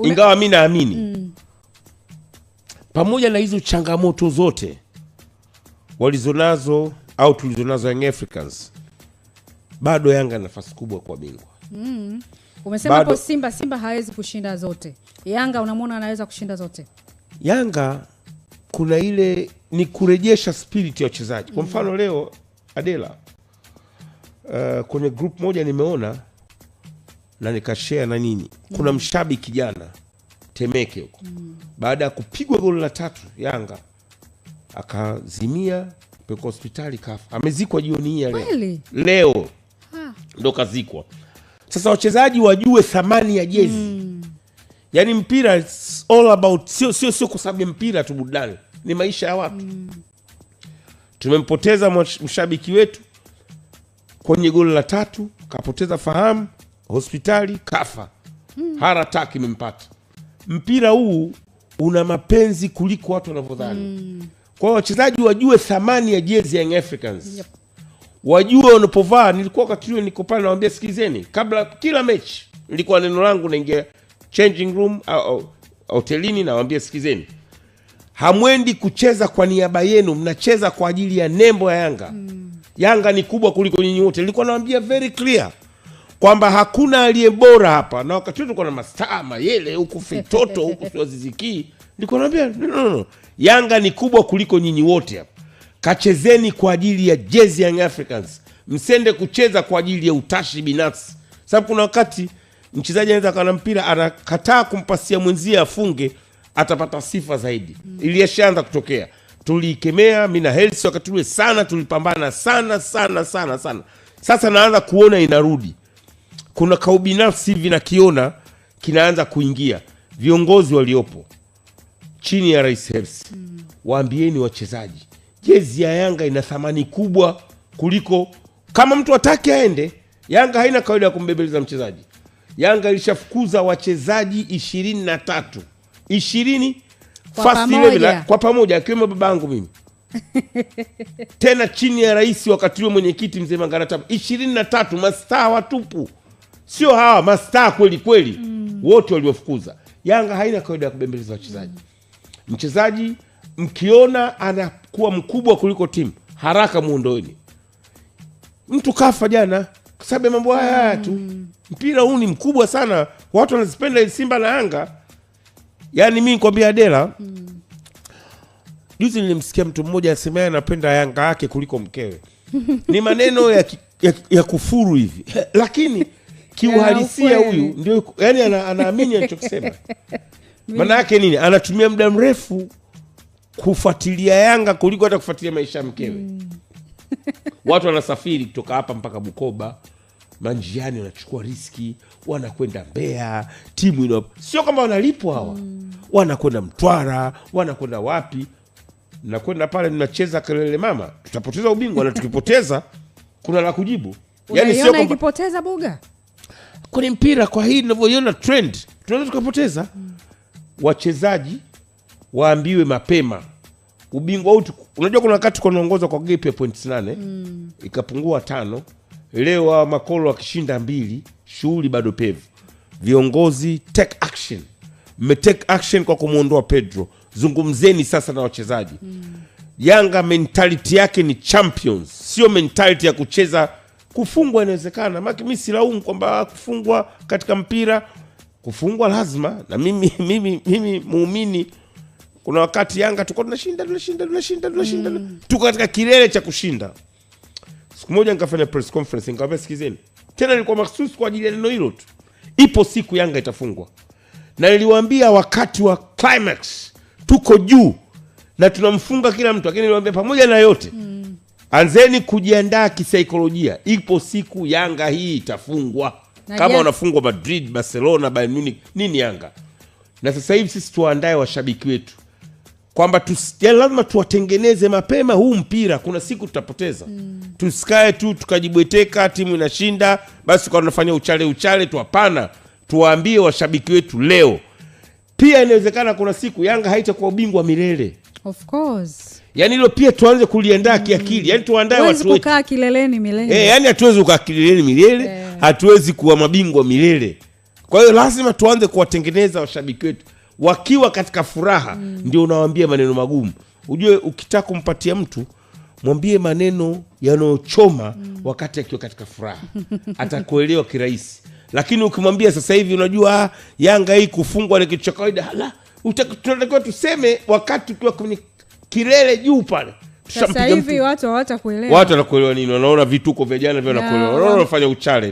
Ingawa mimi naamini pamoja na hizo changamoto zote walizonazo au tulizonazo Young Africans, bado Yanga na nafasi kubwa kwa bingwa. Umesema hapo Simba hawezi kushinda zote. Yanga unamwona anaweza kushinda zote. Yanga kuna ile ni kurejesha spirit ya wachezaji. Kwa mfano leo Adela, kwenye group moja nimeona na nikashare na nini. Kuna mshabiki jana Temeke huko. Baada ya kupigwa goli la 3 Yanga akazimia peko hospitali kafa. Amezikwa jioni hii leo. Leo ndo kazikwa. Sasa wachezaji wajue thamani ya jezi. Yaani mpira it's all about sio kwa sababu mpira tu burudani, ni maisha ya watu. Tumempoteza mshabiki wetu kwenye goli la 3, kapoteza fahamu, hospitali kafa. Heart attack imempata. Mpira huu una mapenzi kuliko watu wanavyodhani. Kwa wachezaji wajue thamani ya jezi ya Young Africans. Wajue wanapovaa. Nilikuwa wakati huo niko pale nawaambia sikizeni, kabla kila mechi nilikuwa neno langu naingia changing room au hotelini nawaambia sikizeni, hamwendi kucheza kwa niaba yenu, mnacheza kwa ajili ya nembo ya Yanga. Yanga ni kubwa kuliko nyinyi wote. Nilikuwa nawaambia very clear kwamba hakuna aliye bora hapa, na wakati tulikuwa na mastaa Mayele huku Fitoto huku Swaziziki, nilikuwa nawaambia no. Yanga ni kubwa kuliko nyinyi wote hapa. Kachezeni kwa ajili ya jezi ya Young Africans. Msende kucheza kwa ajili ya utashi binafsi. Sababu kuna wakati mchezaji anaweza kana mpira anakataa kumpasia mwenzie afunge, atapata sifa zaidi. Iliyashaanza kutokea. Tulikemea mimi na Helsi wakati ule sana, tulipambana sana. Sasa naanza kuona inarudi. Kuna kaubinafsi hivi na kiona kinaanza kuingia. Viongozi waliopo chini ya Rais Helsi, waambieni wachezaji, jezi ya Yanga ina thamani kubwa kuliko, kama mtu ataki aende. Yanga haina kawaida ya kumbebeleza mchezaji. Yanga ilishafukuza wachezaji 23. 20 first 11 kwa pamoja, akiwemo babangu mimi. Tena chini ya rais wakati ule mwenyekiti mzee Mangarata. 23 mastaa watupu. Sio hawa mastaa kweli. Wote waliofukuza. Yanga haina kawaida ya kubembeleza wachezaji. Mchezaji mkiona anakuwa mkubwa kuliko timu, haraka muondoeni. Mtu kafa jana kwa sababu mambo haya tu. Mpira huu ni mkubwa sana. Watu wanazipenda Simba na Yanga. Yaani mimi nikwambia Adela, juzi nilimsikia mtu mmoja asemea anapenda Yanga yake kuliko mkewe. Ni maneno ya kufuru hivi. Lakini kiuhalisia huyu ndio, yani anaamini anachokisema. Maana yake nini? Anatumia muda mrefu kufuatilia Yanga kuliko hata kufuatilia maisha ya mkewe. Watu wanasafiri kutoka hapa mpaka Bukoba, manjiani wanachukua riski, wanakwenda Mbeya, timu sio kama wanalipwa hawa. Wanakwenda Mtwara, wanakwenda wapi? Nakwenda pale ninacheza kelele mama, tutapoteza ubingwa, na tukipoteza kuna la kujibu. Yaani sio kwamba ikipoteza Buga. Kwenye mpira kwa hii ninavyoiona trend, tunaweza tukapoteza. Wachezaji waambiwe mapema. Ubingwa huu, unajua kuna wakati tunaongoza kwa gap ya points 8, ikapungua 5. Leo wa Makolo wakishinda 2, shughuli bado pevu. Viongozi take action. Take action kwa kumuondoa Pedro. Zungumzeni sasa na wachezaji. Yanga mentality yake ni champions, sio mentality ya kucheza kufungwa. Inawezekana maki mimi silaumu kwamba kufungwa katika mpira, kufungwa lazima. Na mimi muumini, kuna wakati Yanga tuko tunashinda. Tuko katika kilele cha kushinda. Siku moja nikafanya press conference, nikamwambia sikizeni. Tena nilikuwa mahsusi kwa ajili ya neno hilo tu. Ipo siku Yanga itafungwa. Na niliwaambia wakati wa climax tuko juu na tunamfunga kila mtu. Lakini niliwaambia pamoja na yote, anzeni kujiandaa kisaikolojia. Ipo siku Yanga hii itafungwa. Kama wanafungwa Madrid, Barcelona, Bayern Munich, nini Yanga. Na sasa hivi sisi tuandae washabiki wetu kwamba lazima tuwatengeneze mapema huu mpira. Kuna siku tutapoteza. Tusikae tu tukajibweteka timu inashinda basi kwa tunafanya uchale tu. Hapana, tuwaambie washabiki wetu leo. Pia inawezekana kuna siku Yanga haitakuwa ubingwa milele. Of course. Yaani hilo pia tuanze kuliandaa kiakili. Yaani tuandae watu wetu. Huwezi kukaa kileleni milele. Yaani hatuwezi kukaa kileleni milele. Hatuwezi kuwa mabingwa milele. Kwa hiyo lazima tuanze kuwatengeneza washabiki wetu wakiwa katika furaha, ndio unawaambia maneno magumu. Ujue ukitaka kumpatia mtu, mwambie maneno yanayochoma wakati akiwa katika furaha, atakuelewa kirahisi. Lakini ukimwambia sasa hivi, unajua Yanga hii kufungwa ni kitu cha kawaida, hala, tunatakiwa tuseme wakati tukiwa kwenye kilele juu pale. Sasa hivi watu hawatakuelewa. Watu wanakuelewa nini? Wanaona vituko vya jana vya wanakuelewa. Wanaona wanafanya uchale.